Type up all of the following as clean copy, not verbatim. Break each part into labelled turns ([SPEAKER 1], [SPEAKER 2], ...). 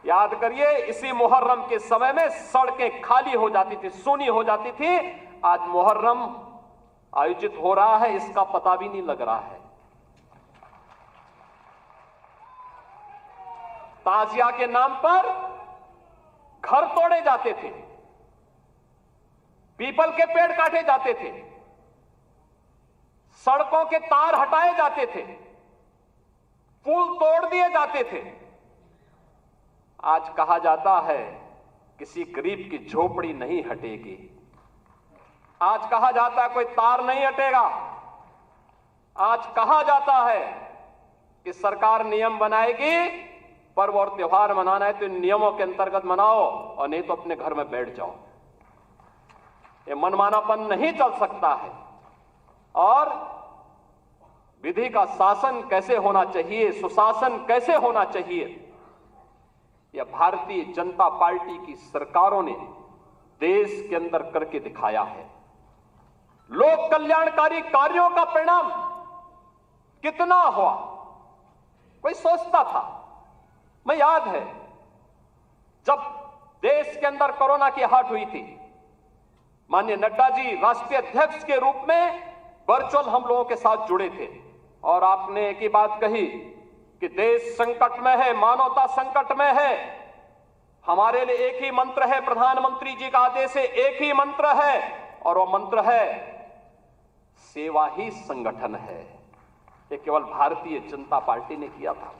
[SPEAKER 1] याद करिए, इसी मुहर्रम के समय में सड़कें खाली हो जाती थी, सूनी हो जाती थी। आज मुहर्रम आयोजित हो रहा है, इसका पता भी नहीं लग रहा है। ताजिया के नाम पर घर तोड़े जाते थे, पीपल के पेड़ काटे जाते थे, सड़कों के तार हटाए जाते थे, पुल तोड़ दिए जाते थे। आज कहा जाता है किसी गरीब की झोपड़ी नहीं हटेगी। आज कहा जाता है कोई तार नहीं हटेगा। आज कहा जाता है कि सरकार नियम बनाएगी, पर्व और त्योहार मनाना है तो इन नियमों के अंतर्गत मनाओ और नहीं तो अपने घर में बैठ जाओ। ये मनमानापन नहीं चल सकता है। और विधि का शासन कैसे होना चाहिए, सुशासन कैसे होना चाहिए, यह भारतीय जनता पार्टी की सरकारों ने देश के अंदर करके दिखाया है। लोक कल्याणकारी कार्यों का परिणाम कितना हुआ, कोई सोचता था? मैं याद है जब देश के अंदर कोरोना की आहट हुई थी, माननीय नड्डा जी राष्ट्रीय अध्यक्ष के रूप में वर्चुअल हम लोगों के साथ जुड़े थे और आपने एक ही बात कही कि देश संकट में है, मानवता संकट में है। हमारे लिए एक ही मंत्र है, प्रधानमंत्री जी का आदेश है, एक ही मंत्र है और वो मंत्र है सेवा ही संगठन है। ये केवल भारतीय जनता पार्टी ने किया था।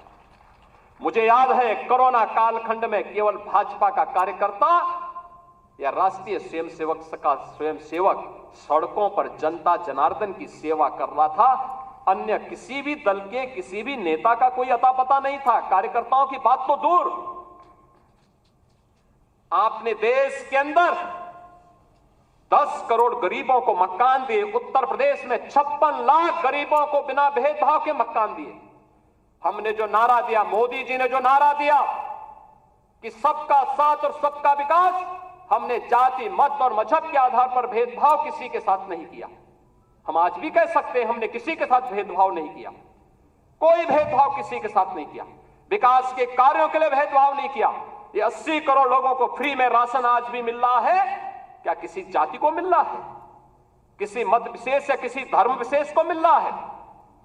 [SPEAKER 1] मुझे याद है कोरोना कालखंड में केवल भाजपा का कार्यकर्ता या राष्ट्रीय स्वयंसेवक सड़कों पर जनता जनार्दन की सेवा कर रहा था। अन्य किसी भी दल के किसी भी नेता का कोई अता पता नहीं था। कार्यकर्ताओं की बात तो दूर, आपने देश के अंदर 10 करोड़ गरीबों को मकान दिए। उत्तर प्रदेश में 56 लाख गरीबों को बिना भेदभाव के मकान दिए। हमने जो नारा दिया, मोदी जी ने जो नारा दिया कि सबका साथ और सबका विकास, हमने जाति मत और मजहब के आधार पर भेदभाव किसी के साथ नहीं किया। हम आज भी कह सकते हैं हमने किसी के साथ भेदभाव नहीं किया, कोई भेदभाव किसी के साथ नहीं किया। विकास के कार्यों के लिए भेदभाव नहीं किया। ये 80 करोड़ लोगों को फ्री में राशन आज भी मिल रहा है। क्या किसी जाति को मिल रहा है, किसी मत विशेष या किसी धर्म विशेष को मिल रहा है?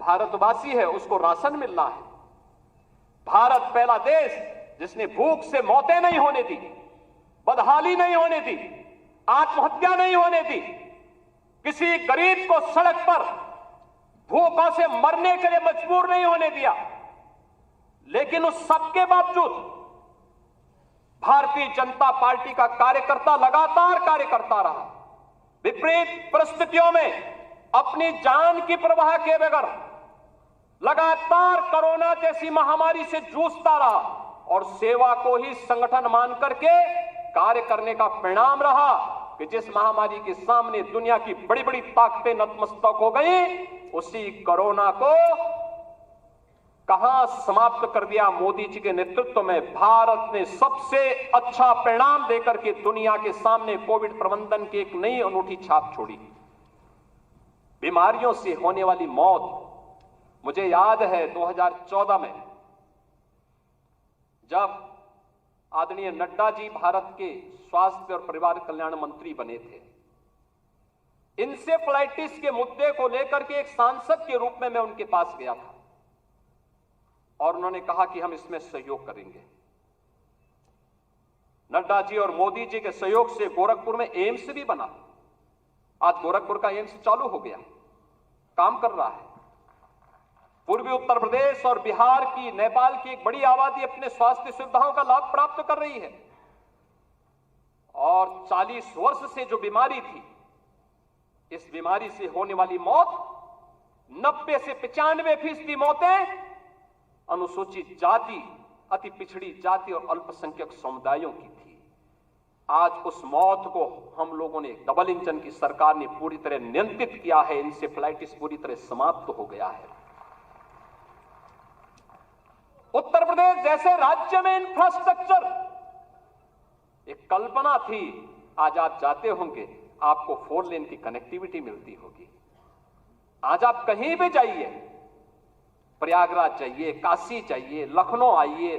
[SPEAKER 1] भारतवासी है उसको राशन मिल रहा है। भारत पहला देश जिसने भूख से मौतें नहीं होने दी, बदहाली नहीं होने दी, आत्महत्या नहीं होने दी, किसी गरीब को सड़क पर भूखों से मरने के लिए मजबूर नहीं होने दिया। लेकिन उस सबके बावजूद भारतीय जनता पार्टी का कार्यकर्ता लगातार कार्य करता रहा। विपरीत परिस्थितियों में अपनी जान की परवाह किए बगैर लगातार कोरोना जैसी महामारी से जूझता रहा और सेवा को ही संगठन मान करके कार्य करने का परिणाम रहा कि जिस महामारी के सामने दुनिया की बड़ी बड़ी ताकतें नतमस्तक हो गई, उसी कोरोना को कहां समाप्त कर दिया मोदी जी के नेतृत्व में। भारत ने सबसे अच्छा परिणाम देकर के दुनिया के सामने कोविड प्रबंधन की एक नई अनूठी छाप छोड़ी। बीमारियों से होने वाली मौत, मुझे याद है 2014 में जब आदरणीय नड्डा जी भारत के स्वास्थ्य और परिवार कल्याण मंत्री बने थे, इंसेफ्लाइटिस के मुद्दे को लेकर के एक सांसद के रूप में मैं उनके पास गया था और उन्होंने कहा कि हम इसमें सहयोग करेंगे। नड्डा जी और मोदी जी के सहयोग से गोरखपुर में एम्स भी बना। आज गोरखपुर का एम्स चालू हो गया, काम कर रहा है। पूर्वी उत्तर प्रदेश और बिहार की, नेपाल की एक बड़ी आबादी अपने स्वास्थ्य सुविधाओं का लाभ प्राप्त कर रही है। और 40 वर्ष से जो बीमारी थी, इस बीमारी से होने वाली मौत 90 से 95% मौतें अनुसूचित जाति, अति पिछड़ी जाति और अल्पसंख्यक समुदायों की थी। आज उस मौत को हम लोगों ने, डबल इंजन की सरकार ने पूरी तरह नियंत्रित किया है। इंसेफ्लाइटिस पूरी तरह समाप्त हो गया है। उत्तर प्रदेश जैसे राज्य में इंफ्रास्ट्रक्चर, एक कल्पना थी, आज आप जाते होंगे आपको 4 लेन की कनेक्टिविटी मिलती होगी। आज आप कहीं भी जाइए, प्रयागराज जाइए, काशी जाइए, लखनऊ आइए,